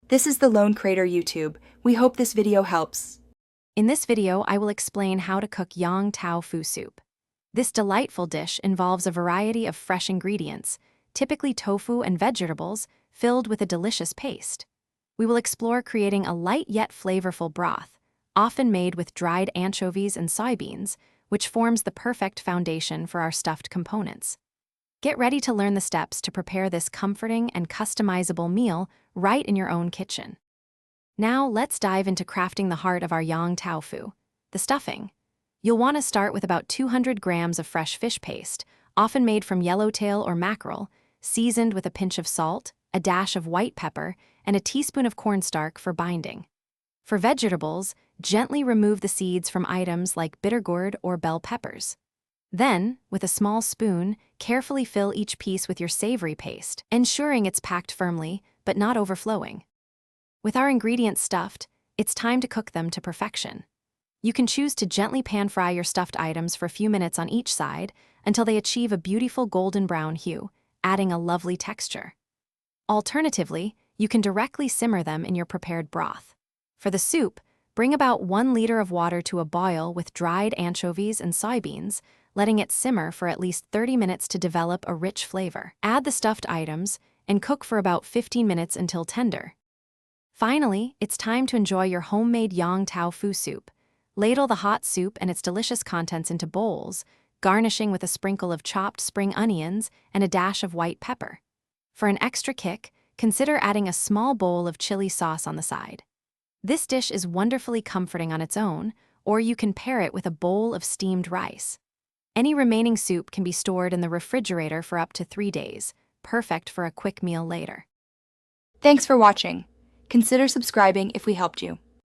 This is the Lone Crater YouTube. We hope this video helps. In this video, I will explain how to cook Yong Tau Foo soup. This delightful dish involves a variety of fresh ingredients, typically tofu and vegetables, filled with a delicious paste. We will explore creating a light yet flavorful broth, often made with dried anchovies and soybeans, which forms the perfect foundation for our stuffed components. Get ready to learn the steps to prepare this comforting and customizable meal right in your own kitchen. Now let's dive into crafting the heart of our Yong Tau Foo, the stuffing. You'll want to start with about 200 grams of fresh fish paste, often made from yellowtail or mackerel, seasoned with a pinch of salt, a dash of white pepper, and a teaspoon of cornstarch for binding. For vegetables, gently remove the seeds from items like bitter gourd or bell peppers. Then, with a small spoon, carefully fill each piece with your savory paste, ensuring it's packed firmly, but not overflowing. With our ingredients stuffed, it's time to cook them to perfection. You can choose to gently pan-fry your stuffed items for a few minutes on each side until they achieve a beautiful golden brown hue, adding a lovely texture. Alternatively, you can directly simmer them in your prepared broth. For the soup, bring about 1 liter of water to a boil with dried anchovies and soybeans, letting it simmer for at least 30 minutes to develop a rich flavor. Add the stuffed items and cook for about 15 minutes until tender. Finally, it's time to enjoy your homemade Yong Tau Foo soup. Ladle the hot soup and its delicious contents into bowls, garnishing with a sprinkle of chopped spring onions and a dash of white pepper. For an extra kick, consider adding a small bowl of chili sauce on the side. This dish is wonderfully comforting on its own, or you can pair it with a bowl of steamed rice. Any remaining soup can be stored in the refrigerator for up to 3 days, perfect for a quick meal later. Thanks for watching. Consider subscribing if we helped you.